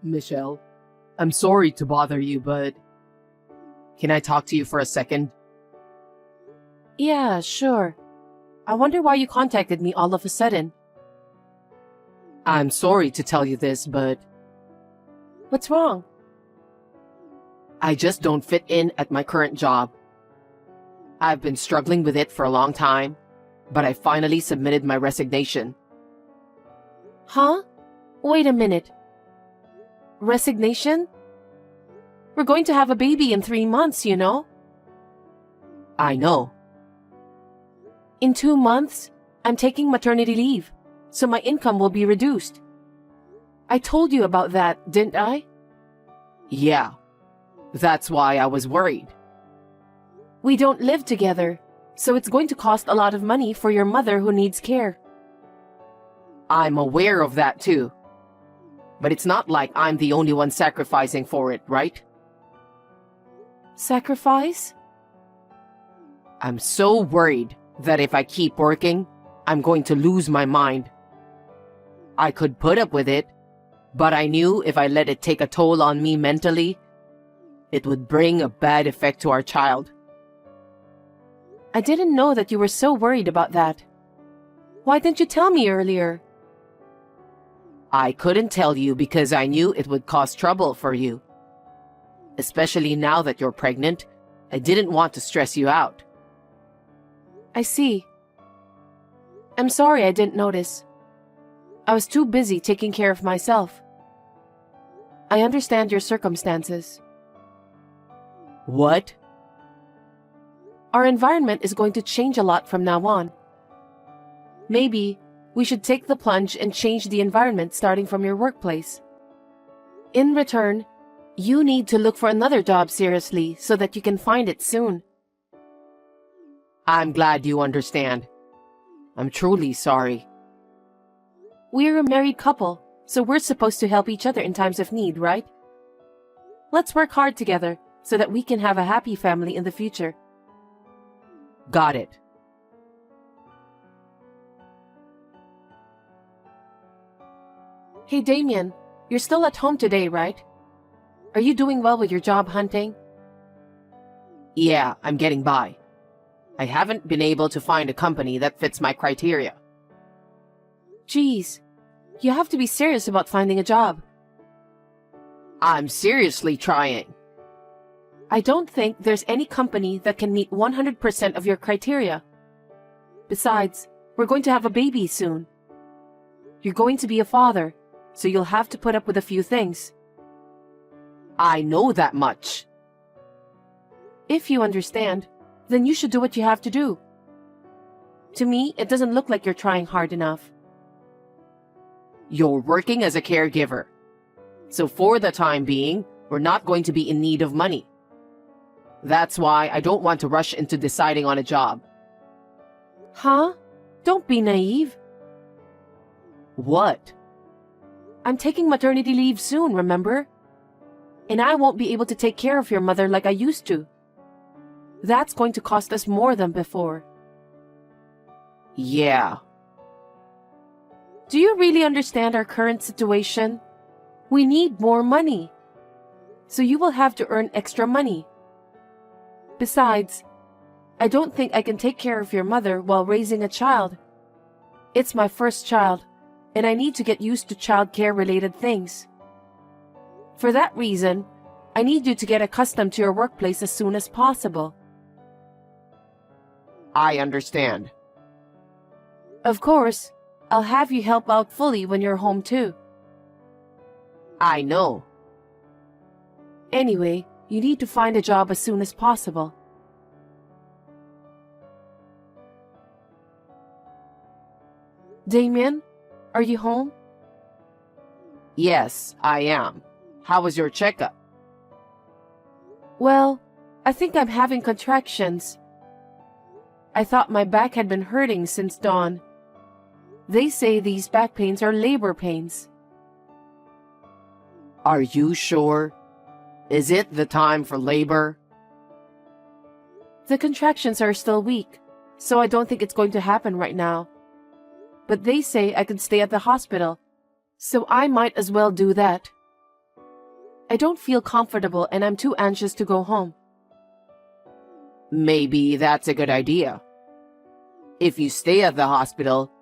Michelle, I'm sorry to bother you, but can I talk to you for a second? Yeah, sure. I wonder why you contacted me all of a sudden. I'm sorry to tell you this, but What's wrong? I just don't fit in at my current job. I've been struggling with it for a long time, but I finally submitted my resignation. Huh? Wait a minute. Resignation? We're going to have a baby in 3 months, you know? I know. In 2 months, I'm taking maternity leave, so my income will be reduced. I told you about that, didn't I? Yeah, that's why I was worried. We don't live together, so it's going to cost a lot of money for your mother who needs care. I'm aware of that too. But it's not like I'm the only one sacrificing for it, right? Sacrifice? I'm so worried that if I keep working, I'm going to lose my mind. I could put up with it, but I knew if I let it take a toll on me mentally, it would bring a bad effect to our child. I didn't know that you were so worried about that. Why didn't you tell me earlier? I couldn't tell you because I knew it would cause trouble for you. Especially now that you're pregnant, I didn't want to stress you out. I see. I'm sorry I didn't notice. I was too busy taking care of myself. I understand your circumstances. What? Our environment is going to change a lot from now on. Maybe we should take the plunge and change the environment starting from your workplace. In return, you need to look for another job seriously so that you can find it soon. I'm glad you understand. I'm truly sorry. We're a married couple, so we're supposed to help each other in times of need, right? Let's work hard together so that we can have a happy family in the future. Got it. Hey Damien, you're still at home today, right? Are you doing well with your job hunting? Yeah, I'm getting by. I haven't been able to find a company that fits my criteria. Geez, you have to be serious about finding a job. I'm seriously trying. I don't think there's any company that can meet 100% of your criteria. Besides, we're going to have a baby soon. You're going to be a father, so you'll have to put up with a few things. I know that much. If you understand, then you should do what you have to do. To me, it doesn't look like you're trying hard enough. You're working as a caregiver. So for the time being, we're not going to be in need of money. That's why I don't want to rush into deciding on a job. Huh? Don't be naive. What? I'm taking maternity leave soon, remember? And I won't be able to take care of your mother like I used to. That's going to cost us more than before. Yeah. Do you really understand our current situation? We need more money. So you will have to earn extra money. Besides, I don't think I can take care of your mother while raising a child. It's my first child, and I need to get used to childcare-related things. For that reason, I need you to get accustomed to your workplace as soon as possible. I understand. Of course, I'll have you help out fully when you're home too. I know. Anyway, you need to find a job as soon as possible. Damien, are you home? Yes, I am. How was your checkup? Well, I think I'm having contractions. I thought my back had been hurting since dawn. They say these back pains are labor pains. Are you sure? Is it the time for labor? The contractions are still weak, so I don't think it's going to happen right now. But they say I can stay at the hospital, so I might as well do that. I don't feel comfortable and I'm too anxious to go home. Maybe that's a good idea. If you stay at the hospital,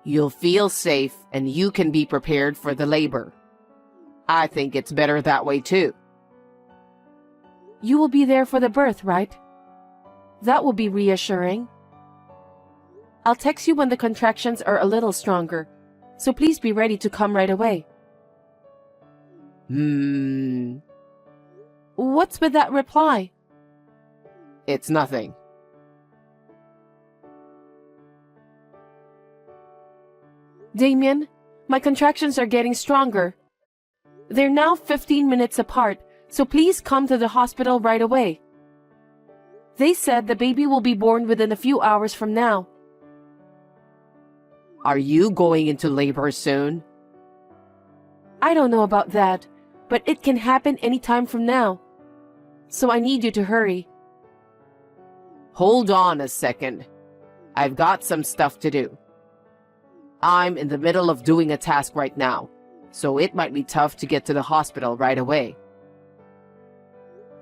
you'll feel safe and you can be prepared for the labor. I think it's better that way too. You will be there for the birth, right? That will be reassuring. I'll text you when the contractions are a little stronger, so please be ready to come right away. What's with that reply? It's nothing. Damien, my contractions are getting stronger. They're now 15 minutes apart, so please come to the hospital right away. They said the baby will be born within a few hours from now. Are you going into labor soon? I don't know about that, but it can happen any time from now. So I need you to hurry. Hold on a second. I've got some stuff to do. I'm in the middle of doing a task right now, so it might be tough to get to the hospital right away.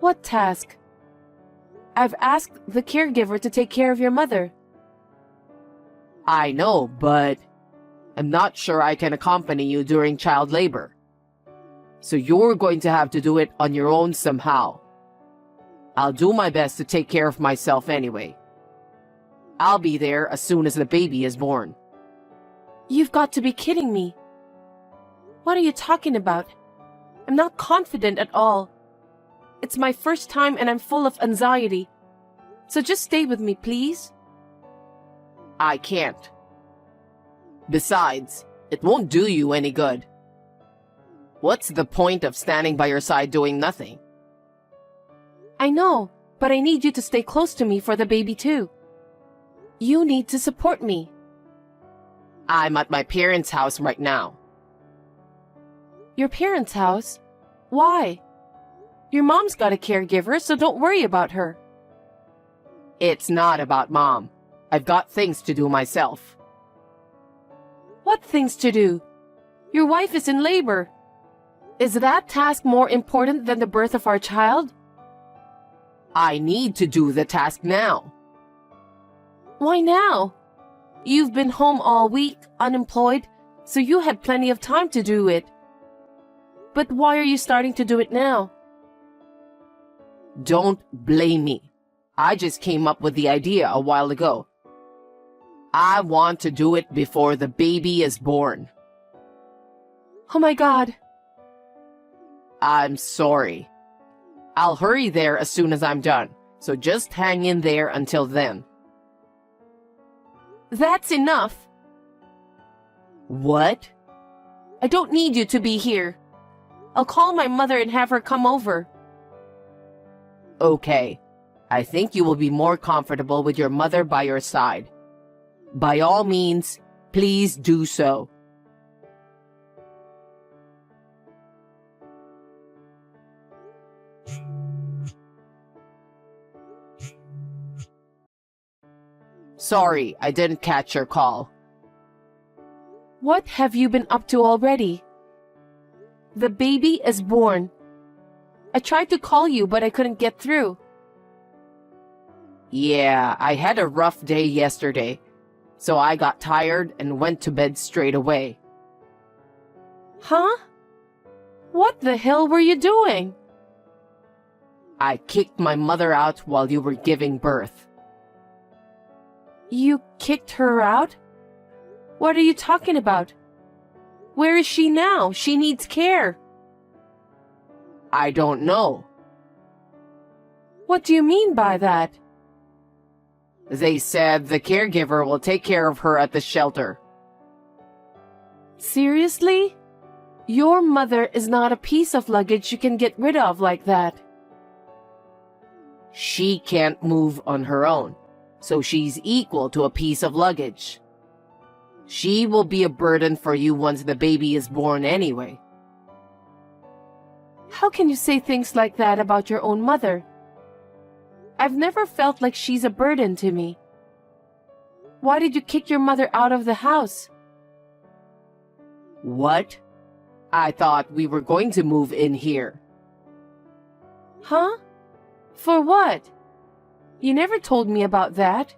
What task? I've asked the caregiver to take care of your mother. I know, but I'm not sure I can accompany you during child labor. So you're going to have to do it on your own somehow. I'll do my best to take care of myself anyway. I'll be there as soon as the baby is born. You've got to be kidding me. What are you talking about? I'm not confident at all. It's my first time and I'm full of anxiety. So just stay with me, please. I can't. Besides, it won't do you any good. What's the point of standing by your side doing nothing? I know, but I need you to stay close to me for the baby too. You need to support me. I'm at my parents' house right now. Your parents' house? Why? Your mom's got a caregiver, so don't worry about her. It's not about Mom. I've got things to do myself. What things to do? Your wife is in labor. Is that task more important than the birth of our child? I need to do the task now. Why now? You've been home all week, unemployed, so you had plenty of time to do it. But why are you starting to do it now? Don't blame me. I just came up with the idea a while ago. I want to do it before the baby is born. Oh my God. I'm sorry. I'll hurry there as soon as I'm done, so just hang in there until then. That's enough. What? I don't need you to be here. I'll call my mother and have her come over. Okay. I think you will be more comfortable with your mother by your side. By all means, please do so. Sorry, I didn't catch your call. What have you been up to already? The baby is born. I tried to call you, but I couldn't get through. Yeah, I had a rough day yesterday, so I got tired and went to bed straight away. Huh? What the hell were you doing? I kicked my mother out while you were giving birth. You kicked her out? What are you talking about? Where is she now? She needs care. I don't know. What do you mean by that? They said the caregiver will take care of her at the shelter. Seriously? Your mother is not a piece of luggage you can get rid of like that. She can't move on her own, so she's equal to a piece of luggage. She will be a burden for you once the baby is born anyway. How can you say things like that about your own mother? I've never felt like she's a burden to me. Why did you kick your mother out of the house? What? I thought we were going to move in here. Huh? For what? You never told me about that.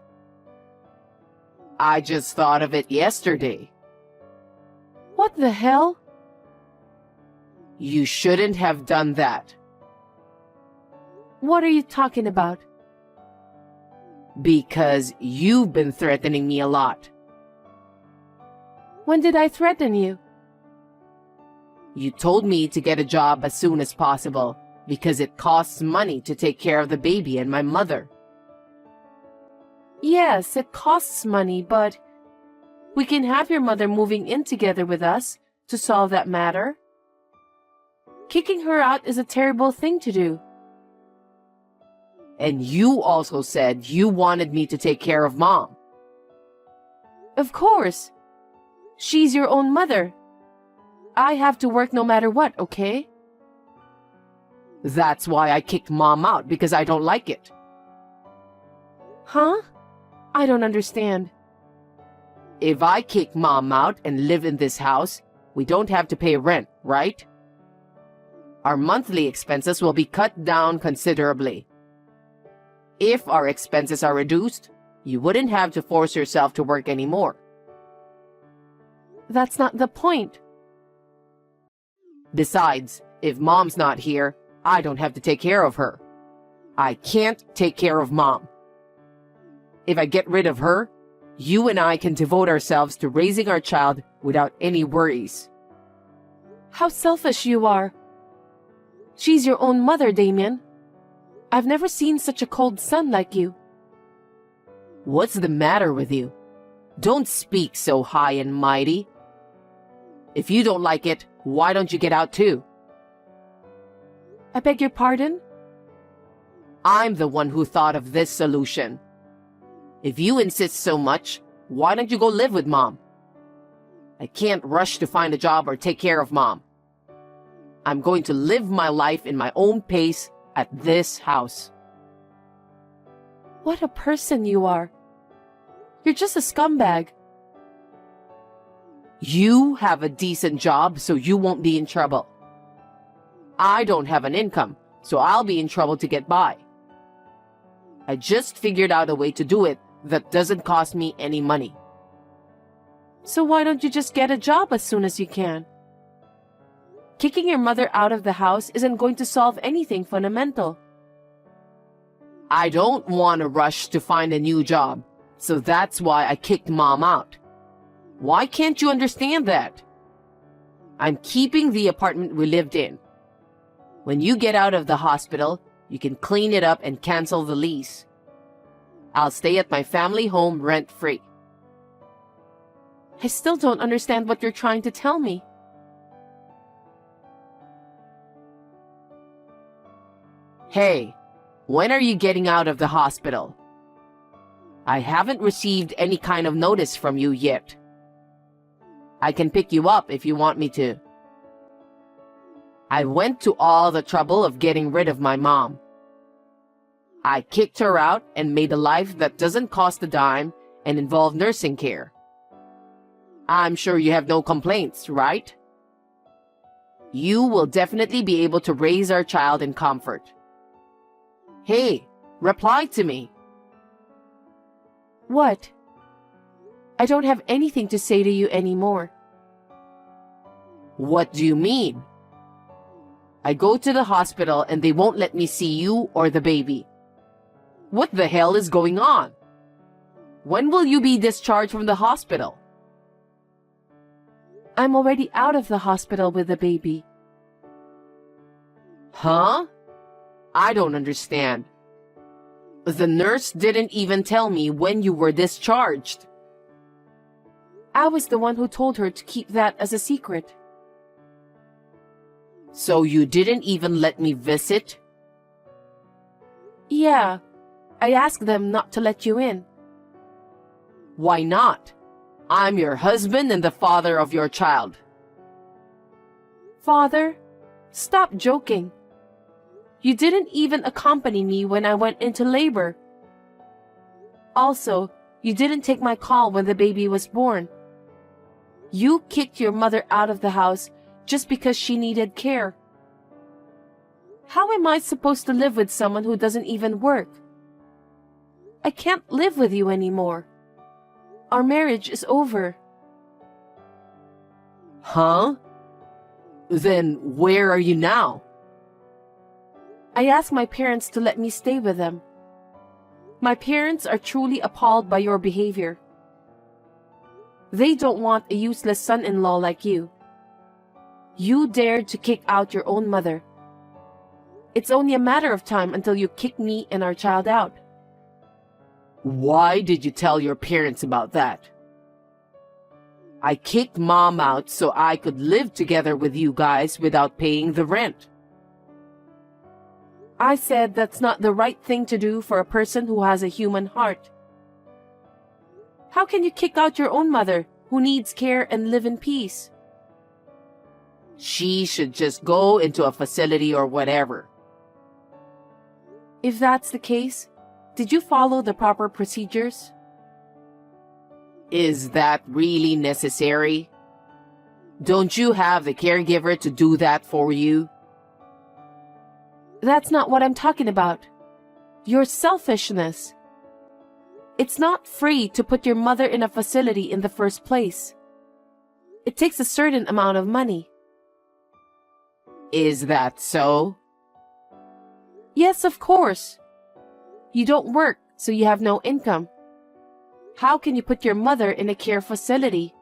I just thought of it yesterday. What the hell? You shouldn't have done that. What are you talking about? Because you've been threatening me a lot. When did I threaten you? You told me to get a job as soon as possible because it costs money to take care of the baby and my mother. Yes, it costs money, but we can have your mother moving in together with us to solve that matter. Kicking her out is a terrible thing to do. And you also said you wanted me to take care of Mom. Of course. She's your own mother. I have to work no matter what, okay? That's why I kicked Mom out, because I don't like it. Huh? I don't understand. If I kick Mom out and live in this house, we don't have to pay rent, right? Our monthly expenses will be cut down considerably. If our expenses are reduced, you wouldn't have to force yourself to work anymore. That's not the point. Besides, if Mom's not here, I don't have to take care of her. I can't take care of Mom. If I get rid of her, you and I can devote ourselves to raising our child without any worries. How selfish you are. She's your own mother, Damien. I've never seen such a cold son like you. What's the matter with you? Don't speak so high and mighty. If you don't like it, why don't you get out too? I beg your pardon? I'm the one who thought of this solution. If you insist so much, why don't you go live with Mom? I can't rush to find a job or take care of Mom. I'm going to live my life in my own pace at this house. What a person you are. You're just a scumbag. You have a decent job, so you won't be in trouble. I don't have an income, so I'll be in trouble to get by. I just figured out a way to do it that doesn't cost me any money. So why don't you just get a job as soon as you can? Kicking your mother out of the house isn't going to solve anything fundamental. I don't want to rush to find a new job, so that's why I kicked Mom out. Why can't you understand that? I'm keeping the apartment we lived in. When you get out of the hospital, you can clean it up and cancel the lease. I'll stay at my family home rent-free. I still don't understand what you're trying to tell me. Hey, when are you getting out of the hospital? I haven't received any kind of notice from you yet. I can pick you up if you want me to. I went to all the trouble of getting rid of my mom. I kicked her out and made a life that doesn't cost a dime and involve nursing care. I'm sure you have no complaints, right? You will definitely be able to raise our child in comfort. Hey, reply to me. What? I don't have anything to say to you anymore. What do you mean? I go to the hospital and they won't let me see you or the baby. What the hell is going on? When will you be discharged from the hospital? I'm already out of the hospital with the baby. Huh? I don't understand. The nurse didn't even tell me when you were discharged. I was the one who told her to keep that as a secret. So you didn't even let me visit? Yeah, I asked them not to let you in. Why not? I'm your husband and the father of your child. Father, stop joking. You didn't even accompany me when I went into labor. Also, you didn't take my call when the baby was born. You kicked your mother out of the house just because she needed care. How am I supposed to live with someone who doesn't even work? I can't live with you anymore. Our marriage is over. Huh? Then where are you now? I asked my parents to let me stay with them. My parents are truly appalled by your behavior. They don't want a useless son-in-law like you. You dared to kick out your own mother. It's only a matter of time until you kick me and our child out. Why did you tell your parents about that? I kicked Mom out so I could live together with you guys without paying the rent. I said that's not the right thing to do for a person who has a human heart. How can you kick out your own mother who needs care and live in peace? She should just go into a facility or whatever. If that's the case, did you follow the proper procedures? Is that really necessary? Don't you have the caregiver to do that for you? That's not what I'm talking about. Your selfishness. It's not free to put your mother in a facility in the first place. It takes a certain amount of money. Is that so? Yes, of course. You don't work, so you have no income. How can you put your mother in a care facility?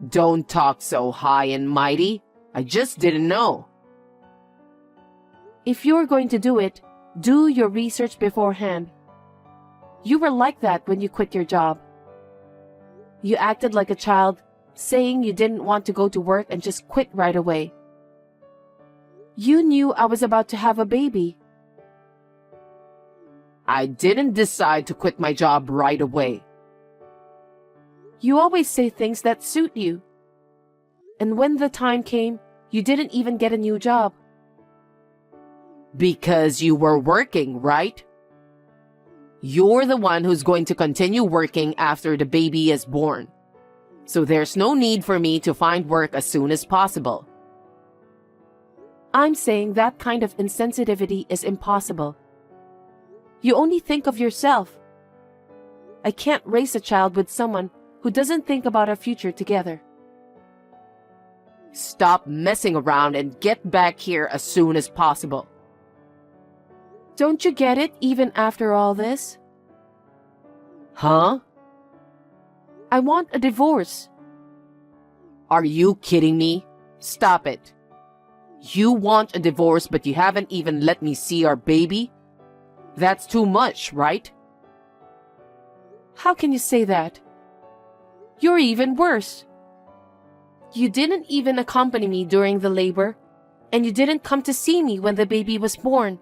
Don't talk so high and mighty. I just didn't know. If you're going to do it, do your research beforehand. You were like that when you quit your job. You acted like a child, saying you didn't want to go to work and just quit right away. You knew I was about to have a baby. I didn't decide to quit my job right away. You always say things that suit you. And when the time came, you didn't even get a new job. Because you were working, right? You're the one who's going to continue working after the baby is born. So there's no need for me to find work as soon as possible. I'm saying that kind of insensitivity is impossible. You only think of yourself. I can't raise a child with someone who doesn't think about our future together. Stop messing around and get back here as soon as possible. Don't you get it even after all this? Huh? I want a divorce. Are you kidding me? Stop it. You want a divorce, but you haven't even let me see our baby? That's too much, right? How can you say that? You're even worse. You didn't even accompany me during the labor, and you didn't come to see me when the baby was born.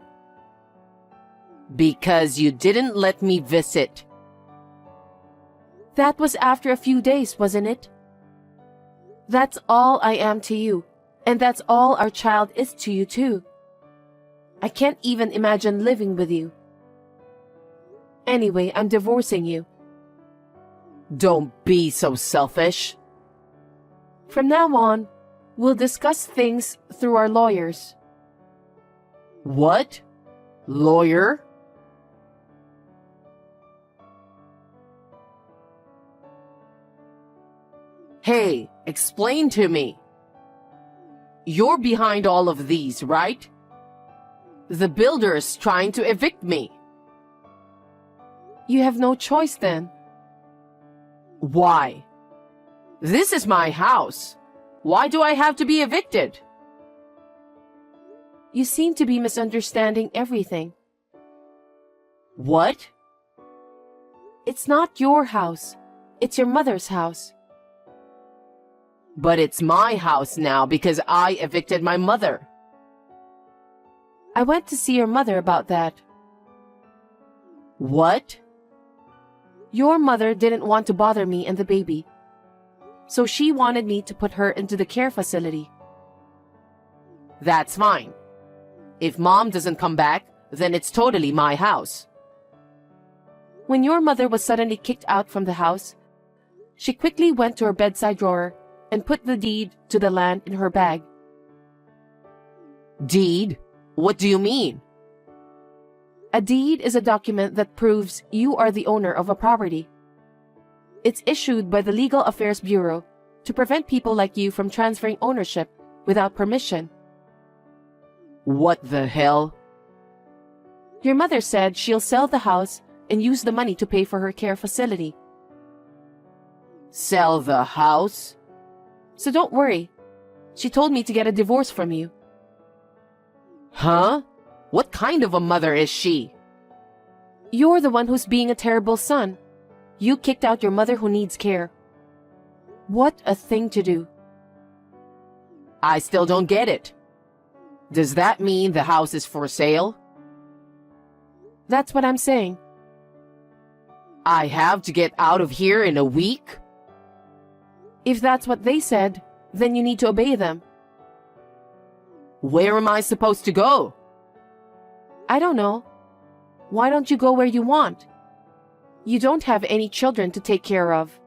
Because you didn't let me visit. That was after a few days, wasn't it? That's all I am to you, and that's all our child is to you too. I can't even imagine living with you. Anyway, I'm divorcing you. Don't be so selfish. From now on, we'll discuss things through our lawyers. What? Lawyer? Hey, explain to me. You're behind all of these, right? The builder's trying to evict me. You have no choice then. Why? This is my house. Why do I have to be evicted? You seem to be misunderstanding everything. What? It's not your house. It's your mother's house. But it's my house now because I evicted my mother. I went to see your mother about that. What? Your mother didn't want to bother me and the baby, so she wanted me to put her into the care facility. That's fine. If Mom doesn't come back, then it's totally my house. When your mother was suddenly kicked out from the house, she quickly went to her bedside drawer and put the deed to the land in her bag. Deed? What do you mean? A deed is a document that proves you are the owner of a property. It's issued by the Legal Affairs Bureau to prevent people like you from transferring ownership without permission. What the hell? Your mother said she'll sell the house and use the money to pay for her care facility. Sell the house? So don't worry. She told me to get a divorce from you. Huh? What kind of a mother is she? You're the one who's being a terrible son. You kicked out your mother who needs care. What a thing to do. I still don't get it. Does that mean the house is for sale? That's what I'm saying. I have to get out of here in a week? If that's what they said, then you need to obey them. Where am I supposed to go? I don't know. Why don't you go where you want? You don't have any children to take care of.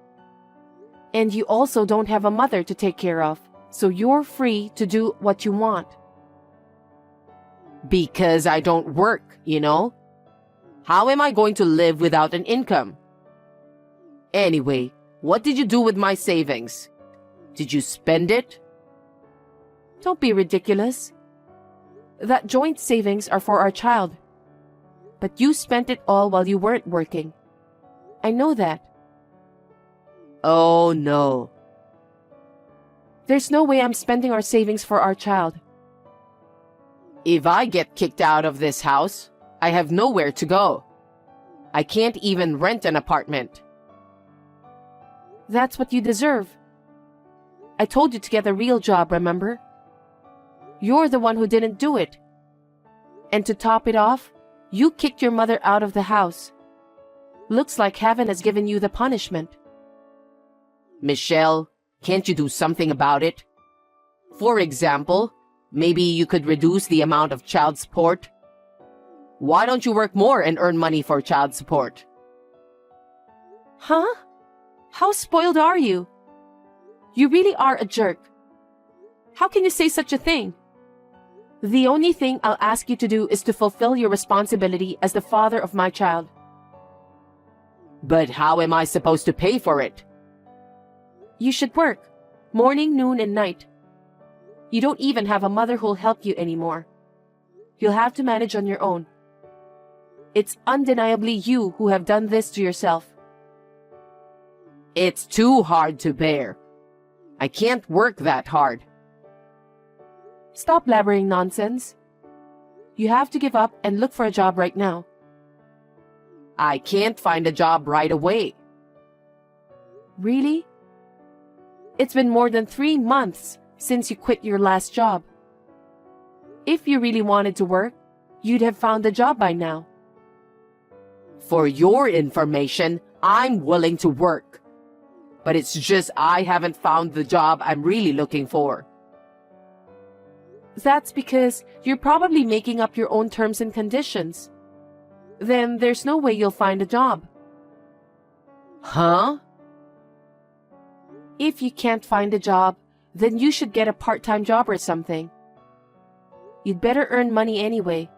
And you also don't have a mother to take care of, so you're free to do what you want. Because I don't work, you know? How am I going to live without an income? Anyway, what did you do with my savings? Did you spend it? Don't be ridiculous. That joint savings are for our child. But you spent it all while you weren't working. I know that. Oh no. There's no way I'm spending our savings for our child. If I get kicked out of this house, I have nowhere to go. I can't even rent an apartment. That's what you deserve. I told you to get a real job, remember? You're the one who didn't do it. And to top it off, you kicked your mother out of the house. Looks like heaven has given you the punishment. Michelle, can't you do something about it? For example, maybe you could reduce the amount of child support. Why don't you work more and earn money for child support? Huh? How spoiled are you? You really are a jerk. How can you say such a thing? The only thing I'll ask you to do is to fulfill your responsibility as the father of my child. But how am I supposed to pay for it? You should work, morning, noon, and night. You don't even have a mother who'll help you anymore. You'll have to manage on your own. It's undeniably you who have done this to yourself. It's too hard to bear. I can't work that hard. Stop blabbering nonsense. You have to give up and look for a job right now. I can't find a job right away. Really? It's been more than 3 months since you quit your last job. If you really wanted to work, you'd have found a job by now. For your information, I'm willing to work. But it's just I haven't found the job I'm really looking for. That's because you're probably making up your own terms and conditions. Then there's no way you'll find a job. Huh? If you can't find a job, then you should get a part-time job or something. You'd better earn money anyway.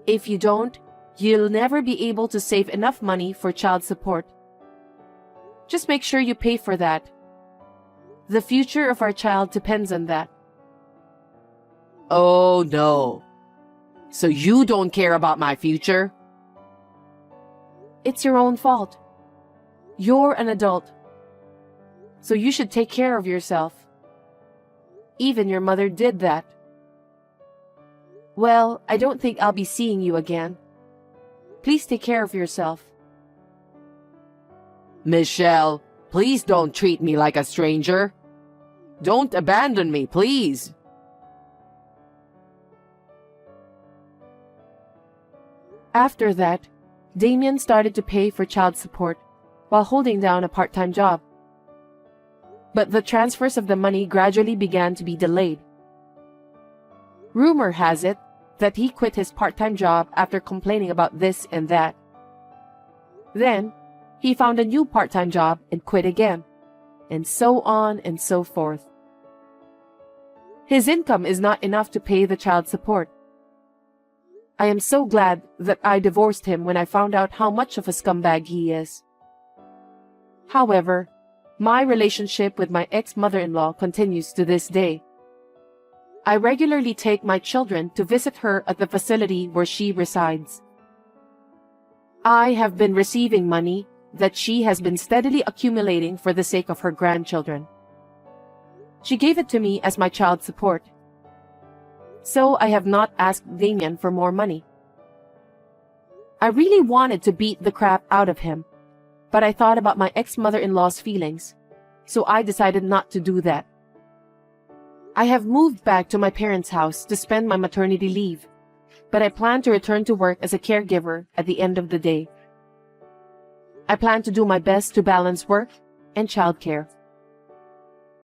If you don't, you'll never be able to save enough money for child support. Just make sure you pay for that. The future of our child depends on that. Oh no. So you don't care about my future? It's your own fault. You're an adult. So you should take care of yourself. Even your mother did that. Well, I don't think I'll be seeing you again. Please take care of yourself. Michelle, please don't treat me like a stranger. Don't abandon me, please. After that, Damien started to pay for child support while holding down a part-time job. But the transfers of the money gradually began to be delayed. Rumor has it that he quit his part-time job after complaining about this and that. Then, he found a new part-time job and quit again, and so on and so forth. His income is not enough to pay the child support. I am so glad that I divorced him when I found out how much of a scumbag he is. However, my relationship with my ex-mother-in-law continues to this day. I regularly take my children to visit her at the facility where she resides. I have been receiving money that she has been steadily accumulating for the sake of her grandchildren. She gave it to me as my child support. So I have not asked Damien for more money. I really wanted to beat the crap out of him, but I thought about my ex-mother-in-law's feelings, so I decided not to do that. I have moved back to my parents' house to spend my maternity leave, but I plan to return to work as a caregiver at the end of the day. I plan to do my best to balance work and childcare.